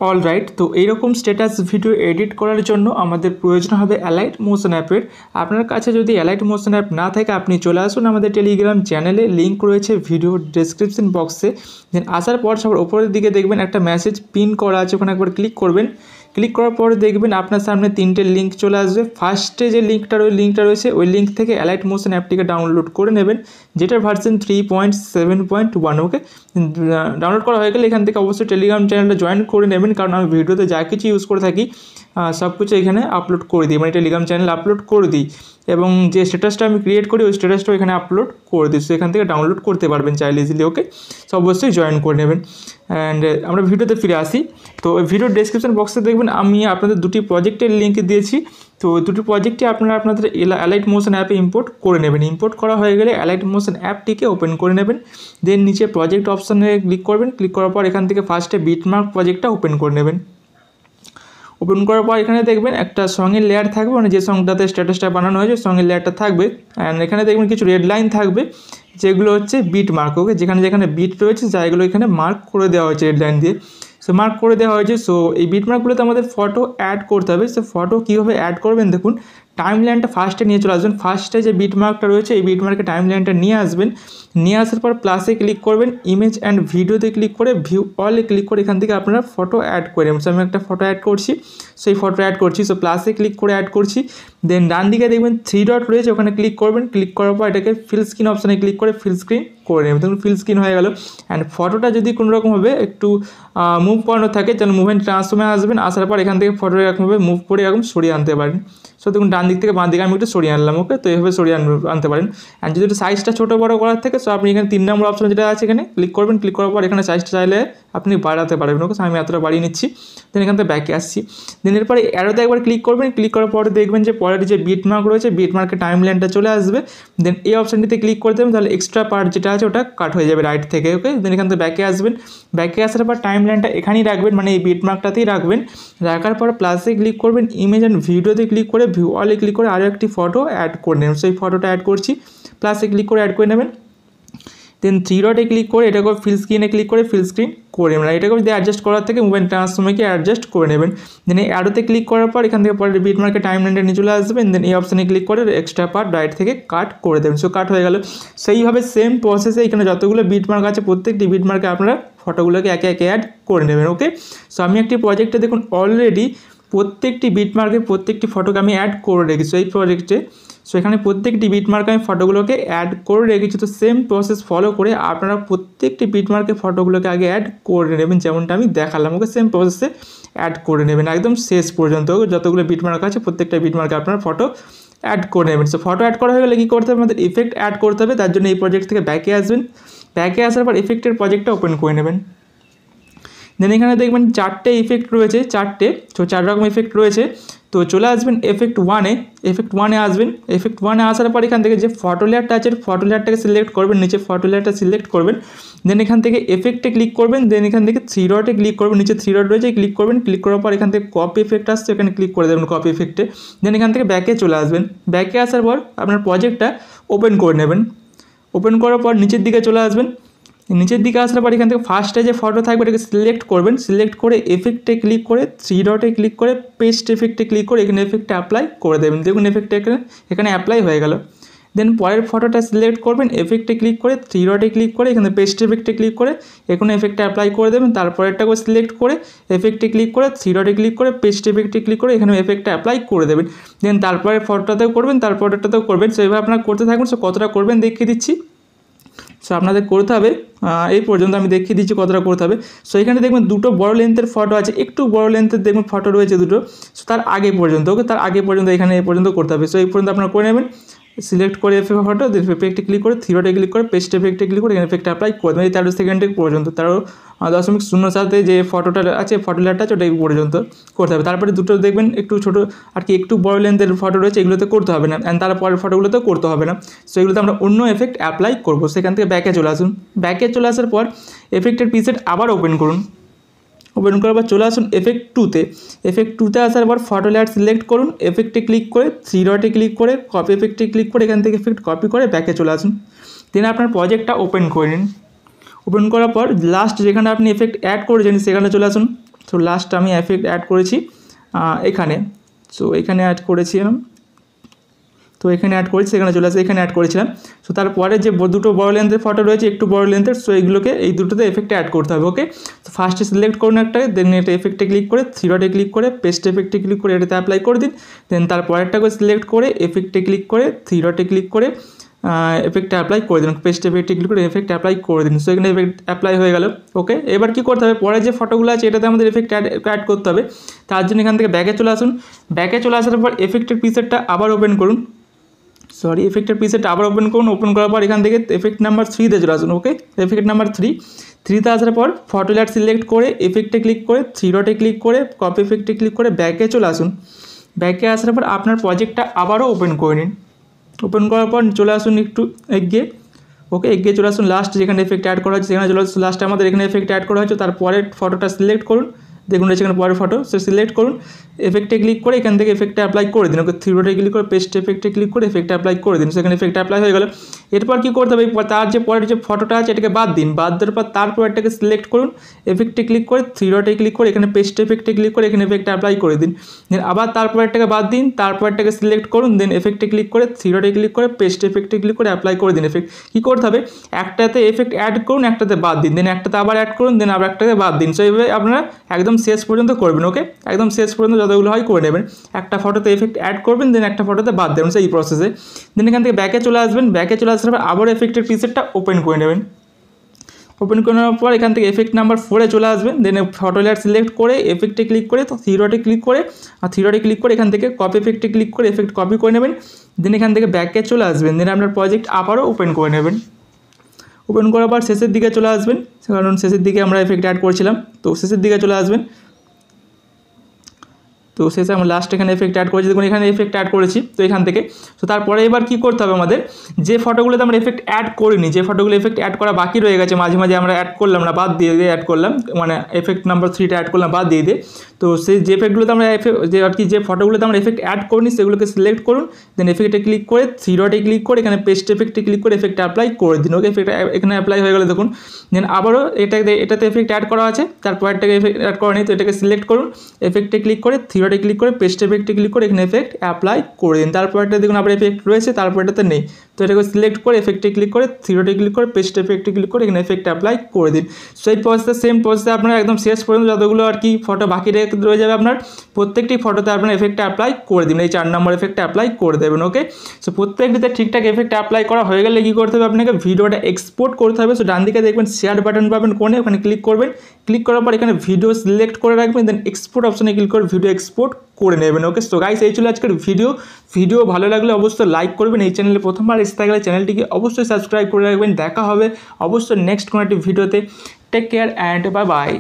Alright, তো এইরকম status video edit করার জন্য আমাদের প্রয়োজন হবে অ্যালাইট মোশন অ্যাপের। আপনার কাছে যদি অ্যালাইট মোশন অ্যাপ না থাকে আপনি চলে আসুন আমাদের টেলিগ্রাম চ্যানেলে, লিঙ্ক রয়েছে ভিডিও ডেসক্রিপশন বক্সে। দেন আসার পর সবার উপরের দিকে দেখবেন একটা মেসেজ পিন করা আছে, ওখানে একবার ক্লিক করবেন। ক্লিক করার পরে দেখবেন আপনার সামনে তিনটে লিঙ্ক চলে আসবে। ফার্স্টে যে লিঙ্কটা রয়েছে ওই লিঙ্ক থেকে অ্যালাইট মোশন অ্যাপটিকে ডাউনলোড করে নেবেন, যেটার ভার্সন 3.7.1। ওকে, ডাউনলোড করা হয়ে গেলে এখান থেকে অবশ্যই টেলিগ্রাম চ্যানেলটা জয়েন করে নেবেন, কারণ আমি ভিডিওতে যা কিছু ইউজ করে থাকি সব কিছু এখানে আপলোড করে দিই, মানে টেলিগ্রাম চ্যানেল আপলোড করে দিই, এবং যে স্ট্যাটাসটা আমি ক্রিয়েট করি ওই স্ট্যাটাসটাও এখানে আপলোড করে দিই। সো এখান থেকে ডাউনলোড করতে পারবেন চাইলে ইজিলি। ওকে, সো অবশ্যই জয়েন করে নেবেন। অ্যান্ড আমরা ভিডিওতে ফিরে আসি। তো ভিডিও ডেসক্রিপশন বক্সে দেখবেন আমি আপনাদের দুটি প্রজেক্টের লিঙ্ক দিয়েছি। তো দুটি প্রজেক্টটি আপনারা আপনাদের অ্যালাইট মোশন অ্যাপে ইম্পোর্ট করে নেবেন। ইম্পোর্ট করা হয়ে গেলে অ্যালাইট মোশন অ্যাপটিকে ওপেন করে নেবেন। দেন নিচে প্রজেক্ট অপশানে ক্লিক করবেন। ক্লিক করার পর এখান থেকে ফার্স্টে বিটমার্ক প্রজেক্টটা ওপেন করে নেবেন। ওপেন করার পর এখানে দেখবেন একটা সঙ্গের লেয়ার থাকবে, মানে যে সঙ্গটাতে স্ট্যাটাসটা বানানো হয়েছে সঙ্গের লেয়ারটা থাকবে। অ্যান্ড এখানে দেখবেন কিছু রেড লাইন থাকবে, যেগুলো হচ্ছে বিট মার্ক। ওকে, যেখানে যেখানে বিট রয়েছে যেগুলো এখানে মার্ক করে দেওয়া হয়েছে রেড লাইন দিয়ে। সো মার্ক করে দেওয়া হয়েছে। সো এই বিট মার্কগুলোতে আমাদের ফটো অ্যাড করতে হবে। সো ফটো কীভাবে অ্যাড করবেন দেখুন, টাইম লাইনটা ফার্স্টে নিয়ে চলে আসবেন। ফার্স্টে যে বিট মার্কটা রয়েছে এই বিট মার্কে টাইম লাইনটা নিয়ে আসবেন। নিয়ে আসার পর প্লাসে ক্লিক করবেন, ইমেজ অ্যান্ড ভিডিওতে ক্লিক করে ভিউ অলে ক্লিক করে এখান থেকে আপনারা ফটো অ্যাড করে নেবেন। সো আমি একটা ফটো অ্যাড করছি, সেই ফটো অ্যাড করছি। সো প্লাসে ক্লিক করে অ্যাড করছি। দেন ডান দিকে দেখবেন 3 ডট রয়েছে, ওখানে ক্লিক করবেন। ক্লিক করার পর এটাকে ফিল স্ক্রিন অপশানে ক্লিক করে ফিল স্ক্রিন করে নেবেন। দেখুন ফিল স্ক্রিন হয়ে গেল। অ্যান্ড ফটোটা যদি কোনোরকমভাবে একটু মুভ করানো থাকে তাহলে মুভ অ্যান্ড ট্রান্সফর্মে আসবেন। আসার পর এখান থেকে ফটো এরকমভাবে মুভ করে এরকম সরিয়ে আনতে পারেন। সো দেখুন ডান দিক থেকে বাঁ দিকে আমি একটু সরিয়ে আনলাম। ওকে, তো এইভাবে সরিয়ে আনতে পারেন। অ্যান্ড যদি একটু সাইজটা ছোটো বড়ো করার থাকে সো আপনি এখানে 3 নম্বর অপশন যেটা আছে এখানে ক্লিক করবেন। ক্লিক করার পর এখানে সাইজটা চাইলে আপনি বাড়াতে পারবেন। ওকে, আমি এতটা বাড়িয়ে নিচ্ছি। দেন এখান থেকে ব্যাকে আসছি। দেন এরপরে অ্যারোতে একবার ক্লিক করবেন। ক্লিক করার পরে দেখবেন যে পরের যে বিট মার্ক রয়েছে বিট মার্কের টাইম লাইনটা চলে আসবে। দেন এই অপশানটিতে ক্লিক করে দেবেন, তাহলে এক্সট্রা পার্ট যেটা আছে ওটা কাট হয়ে যাবে রাইট থেকে। ওকে, দেন এখান থেকে ব্যাকে আসবেন। ব্যাকে আসার পর টাইম লাইনটা এখানেই রাখবেন, মানে এই বিট মার্কটাতেই রাখবেন। রাখার পর প্লাসে ক্লিক করবেন, ইমেজ অ্যান্ড ভিডিওতে ক্লিক করে ভিউ অলে ক্লিক করে আরও একটি ফটো অ্যাড করে নেবেন। সেই ফটোটা অ্যাড করছি, প্লাসে ক্লিক করে অ্যাড করে নেবেন। দেন 3 ডটে ক্লিক করে এটাকে ফিল স্ক্রিনে ক্লিক করে ফিল স্ক্রিন করে নেবেন। এটাকে যদি অ্যাডজাস্ট করার থেকে মুভমেন্ট ট্রান্সফর্মকে অ্যাডজাস্ট করে নেবেন। দেন এই অ্যারোতে ক্লিক করার পর এখান থেকে পরে বিট মার্কের টাইম লাইনটা নিয়ে চলে আসবেন। দেন এই অপশানে ক্লিক করে এক্সট্রা পার্ট রাইট থেকে কাট করে দেবেন। সো কাট হয়ে গেল। সেইভাবে সেম প্রসেসে এখানে যতগুলো বিট মার্ক আছে প্রত্যেকটি বিট মার্কে আপনারা ফটোগুলোকে একে একে অ্যাড করে নেবেন। ওকে, সো আমি একটি প্রজেক্টে দেখুন অলরেডি প্রত্যেকটি বিট মার্কে প্রত্যেকটি ফটোকে আমি অ্যাড করে রেখেছি এই প্রজেক্টে। সো এখানে প্রত্যেকটি বিট মার্কে আমি ফটোগুলোকে অ্যাড করে রেখেছি। তো সেম প্রসেস ফলো করে আপনারা প্রত্যেকটি বিট মার্কে ফটোগুলোকে আগে অ্যাড করে নেবেন, যেমনটা আমি দেখালাম। ওকে, সেম প্রসেসে অ্যাড করে নেবেন একদম শেষ পর্যন্ত। যতগুলো বিট মার্ক আছে প্রত্যেকটা বিট মার্কে আপনারা ফটো অ্যাড করে নেবেন। সো ফটো অ্যাড করা হয়ে গেলে কী করতে হবে, আমাদের ইফেক্ট অ্যাড করতে হবে। তার জন্য এই প্রজেক্ট থেকে ব্যাকে আসবেন। ব্যাকে আসার পর ইফেক্টের প্রজেক্টটা ওপেন করে নেবেন। দেন এখানে দেখবেন 4টে ইফেক্ট রয়েছে, 4টে। তো 4 রকম ইফেক্ট রয়েছে। তো চলে আসবেন এফেক্ট 1-এ। এফেক্ট 1-এ আসবেন। এফেক্ট 1-এ আসার পর এখান থেকে যে ফটো লেয়ারটা আছে ফটো লেয়ারটাকে সিলেক্ট করবেন, নিচে ফটো লেয়ারটা সিলেক্ট করবেন। দেন এখান থেকে এফেক্টে ক্লিক করবেন। দেন এখান থেকে 3 ডটে ক্লিক করবেন, নিচে 3 ডট রয়েছে ক্লিক করবেন। ক্লিক করার পর এখান থেকে কপি ইফেক্ট আসছে, এখানে ক্লিক করে দেবেন কপি ইফেক্টে। দেন এখান থেকে ব্যাকে চলে আসবেন। ব্যাকে আসার পর আপনার প্রজেক্টটা ওপেন করে নেবেন। ওপেন করার পর নিচের দিকে চলে আসবেন। নিচের দিকে আসার পর এখান থেকে ফার্স্টে যে ফটো থাকবে এটাকে সিলেক্ট করবেন। সিলেক্ট করে এফেক্টে ক্লিক করে 3 ডটে ক্লিক করে পেস্ট এফেক্টে ক্লিক করে এখানে এফেক্টে অ্যাপ্লাই করে দেবেন। দেখুন এফেক্টে এখানে অ্যাপ্লাই হয়ে গেল। দেন পরের ফটোটা সিলেক্ট করবেন, এফেক্টে ক্লিক করে 3 ডটে ক্লিক করে এখানে পেস্ট এফেক্টে ক্লিক করে এখানে এফেক্টে অ্যাপ্লাই করে দেবেন। তারপরেরটাকে সিলেক্ট করে এফেক্টে ক্লিক করে 3 ডটে ক্লিক করে পেস্ট এফেক্টে ক্লিক করে এখানে এফেক্টে অ্যাপ্লাই করে দেবেন। দেন তারপরে ফটোটাতেও করবেন, তারপরেরটাতেও করবেন। সো এইভাবে আপনারা করতে থাকুন। সো কতটা করবেন দেখিয়ে দিচ্ছি। সো আপনাদের করতে হবে এই পর্যন্ত, আমি দেখিয়ে দিচ্ছি কতটা করতে হবে। সো এখানে দেখবেন দুটো বড় লেন্থের ফটো আছে, একটু বড় লেন্থের দেখবেন ফটো রয়েছে দুটো। সো তার আগে পর্যন্ত, ওকে, তার আগে পর্যন্ত এখানে এই পর্যন্ত করতে হবে। সো এই পর্যন্ত আপনারা করে নেবেন। সিলেক্ট করে ফটো এফেক্টে ক্লিক করে 3 ডটে ক্লিক করে পেস্ট এফেক্টে ক্লিক করে এখানে এফেক্টে অ্যাপ্লাই করে দেবেন। এই 13 সেকেন্ডের পর্যন্ত 13.07 যে ফটোটা আছে ফটো লেয়ারটা আছে ওটা এই পর্যন্ত করতে হবে। তারপরে দুটো দেখবেন একটু ছোটো আর কি একটু বড় লেন্থের ফটো রয়েছে, এগুলোতে করতে হবে না। অ্যান্ড তারপরের ফটোগুলোতেও করতে হবে না। সো এগুলোতে আমরা অন্য এফেক্ট অ্যাপ্লাই করবো। সেখান থেকে ব্যাকে চলে আসুন। ব্যাকে চলে আসার পর এফেক্টের প্রিসেট আবার ওপেন করুন। ওপেন করার পর চলে আসুন এফেক্ট 2তে। এফেক্ট 2তে আসার পর ফটো লেয়ার সিলেক্ট করুন, এফেক্টে ক্লিক করে 3 ডটে ক্লিক করে কপি এফেক্টে ক্লিক করে এখান থেকে এফেক্ট কপি করে ব্যাকে চলে আসুন। দেন আপনার প্রজেক্টটা ওপেন করে নিন। ওপেন করার পর লাস্ট যেখানে আপনি এফেক্ট অ্যাড করেছেন সেখানে চলে আসুন। সো লাস্ট আমি এফেক্ট অ্যাড করেছি এখানে, সো এখানে অ্যাড করেছিলাম, তো এখানে অ্যাড করেছি, সেখানে চলে আসে, এখানে অ্যাড করেছিলাম। সো তারপরে যে দুটো বড় লেন্থের ফটো রয়েছে, একটু বড় লেন্থের, সো এইগুলোকে এই দুটোতে এফেক্টে অ্যাড করতে হবে। ওকে, তো ফার্স্টে সিলেক্ট করুন একটা, দেন এটা এফেক্টে ক্লিক করে 3 ডটে ক্লিক করে পেস্ট এফেক্টে ক্লিক করে এটাতে অ্যাপ্লাই করে দিন। দেন তারপরেরটাকে সিলেক্ট করে এফেক্টে ক্লিক করে 3 ডটে ক্লিক করে এফেক্টটা অ্যাপ্লাই করে দিন, পেস্ট এফেক্টে ক্লিক করে এফেক্ট অ্যাপ্লাই করে দিন। সো এখানে এফেক্ট অ্যাপ্লাই হয়ে গেল। ওকে, এবার কী করতে হবে, পরে যে ফটোগুলো আছে এটাতে আমাদের এফেক্ট অ্যাড করতে হবে। তার জন্য এখান থেকে ব্যাকে চলে আসুন। ব্যাকে চলে আসার পর এফেক্টের পিকচারটা আবার ওপেন করুন, এফেক্টের প্রিসেট আবার ওপেন করুন। ওপেন করার পর এখান থেকে এফেক্ট নাম্বার 3তে চলে আসুন। ওকে, এফেক্ট নাম্বার 3তে আসার পর ফটো লেয়ার সিলেক্ট করে এফেক্টে ক্লিক করে 3 ডটে ক্লিক করে কপি এফেক্টে ক্লিক করে ব্যাকে চলে আসুন। ব্যাকে আসার পর আপনার প্রজেক্টটা আবারও ওপেন করে নিন। ওপেন করার পর চলে আসুন একটু এগিয়ে। ওকে, এগিয়ে চলে আসুন, লাস্ট যেখানে এফেক্ট অ্যাড করা হচ্ছে সেখানে চলে আসুন। লাস্টে আমাদের এখানে এফেক্ট অ্যাড করা হচ্ছে, তারপরে ফটোটা সিলেক্ট করুন, দেখুন সেখানে পরের ফটো, সে সিলেক্ট করুন, এফেক্টে ক্লিক করে এখান থেকে এফেক্টটা অ্যাপ্লাই করে দিন। ওকে, 3 ডটে ক্লিক করে পেস্ট এফেক্টে ক্লিক করে এফেক্টটা অ্যাপ্লাই করে দিন। সেখানে এফেক্ট অ্যাপ্লাই হয়ে গেল। এরপর কী করতে হবে, তার যে পরের যে ফটোটা আছে এটাকে বাদ দিন। বাদ দেওয়ার পর তারপর এটাকে সিলেক্ট করুন, এফেক্টে ক্লিক করে 3 ডটে ক্লিক করে এখানে পেস্ট এফেক্টে ক্লিক করে এখানে এফেক্টটা অ্যাপ্লাই করে দিন। দেন আবার তারপর এটাকে বাদ দিন, তারপর এটাকে সিলেক্ট করুন, দেন এফেক্টে ক্লিক করে 3 ডটে ক্লিক করে পেস্ট এফেক্টে ক্লিক করে অ্যাপ্লাই করে দিন। এফেক্ট কী করতে হবে, একটাতে এফেক্ট অ্যাড করুন, একটাতে বাদ দিন, দেন একটাতে আবার অ্যাড করুন, দেন আবার একটাতে বাদ দিন। সো এইভাবে আপনারা একদম শেষ পর্যন্ত করবেন। ওকে, একদম শেষ পর্যন্ত যতগুলো হয় করে নেবেন। একটা ফটোতে এফেক্ট অ্যাড করবেন, দেন একটা ফটোতে বাদ দেবেন, সেই প্রসেসে। দেন এখান থেকে ব্যাকে চলে আসবেন। ব্যাকে চলে আসার পর আবার এফেক্টের প্রিসেটটা ওপেন করে নেবেন। ওপেন করার পর এখান থেকে এফেক্ট নাম্বার 4-এ চলে আসবেন। দেন ফটো লেয়ার সিলেক্ট করে এফেক্টে ক্লিক করে 3 ডটে ক্লিক করে এখান থেকে কপি এফেক্টে ক্লিক করে এফেক্ট কপি করে নেবেন। দেন এখান থেকে ব্যাকে চলে আসবেন। দেন আপনার প্রজেক্ট আবারও ওপেন করে নেবেন। ওপেন করার পর শেষের দিকে চলে আসবেন, কারণ শেষের দিকে আমরা এফেক্ট অ্যাড করছিলাম, তো শেষের দিকে চলে আসবেন। তো শেষে আমরা লাস্ট এখানে এফেক্ট অ্যাড করেছি, দেখুন এখানে এফেক্ট অ্যাড করেছি। তো এখান থেকে তো তারপরে এবার কী করতে হবে, আমাদের যে ফটোগুলোতে আমরা এফেক্ট অ্যাড করিনি, যে ফটোগুলো এফেক্ট অ্যাড করা বাকি রয়ে গেছে, মাঝে মাঝে আমরা অ্যাড করলাম না, বাদ দিয়ে অ্যাড করলাম, মানে এফেক্ট নাম্বার 3টা অ্যাড করলাম, বাদ দিয়ে তো সেই যে এফেক্টগুলোতে আমরা যে ফটোগুলোতে আমরা এফেক্ট অ্যাড করিনি সেগুলোকে সিলেক্ট করুন। দেন এফেক্টে ক্লিক করে 3 ডটে ক্লিক করে এখানে পেস্ট এফেক্টে ক্লিক করে এফেক্ট অ্যাপ্লাই করে দিন। ওকে, এফেক্ট এখানে অ্যাপ্লাই হয়ে গেলো, দেখুন। দেন আবারও এটাতে এফেক্ট অ্যাড করা আছে, তারপর এটাকে এফেক্ট অ্যাড করা নেই, তো এটাকে সিলেক্ট করুন, এফেক্টে ক্লিক করে 3 ডটে ক্লিক করে পেস্ট এফেক্টে ক্লিক করে এখানে এফেক্ট অ্যাপ্লাই করে দিন। তারপর এটা দেখুন আবার এফেক্ট রয়েছে, তারপর এটাতে নেই, তো এটাকে সিলেক্ট করে এফেক্টে ক্লিক করে 3 ডটে ক্লিক করে পেস্ট এফেক্টে ক্লিক করে এখানে এফেক্ট অ্যাপ্লাই করে দিন। সো এই প্রসেসে সেম প্রসেসে আপনারা একদম শেষ পর্যন্ত যতগুলো আর কি ফটো বাকি রয়ে যাবে আপনার প্রত্যেকটি ফটোতে আপনার এফেক্টটা অ্যাপ্লাই করে দিন, এই 4 নম্বর এফেক্টটা অ্যাপ্লাই করে দেবেন। ওকে, সো প্রত্যেকটিতে ঠিকঠাক এফেক্ট অ্যাপ্লাই করা হয়ে গেলে কী করতে হবে, আপনাকে ভিডিওটা এক্সপোর্ট করতে হবে। সো ডান দিকে দেখবেন শেয়ার বাটন পাবেন কোণে, ওখানে ক্লিক করবেন। ক্লিক করার পর এখানে ভিডিও সিলেক্ট করে রাখবেন, দেন এক্সপোর্ট অপশনে ক্লিক করে ভিডিও এক্সপোর্ট করে নেবেন। ওকে, সো গাইস এই ছিল আজকের ভিডিও ভালো লাগলে অবশ্যই লাইক করবেন। এই চ্যানেলে প্রথমবার এসে থাকলে চ্যানেলটিকে অবশ্যই সাবস্ক্রাইব করে রাখবেন। দেখা হবে অবশ্যই নেক্সট কোনো একটি ভিডিওতে। Take care and bye by.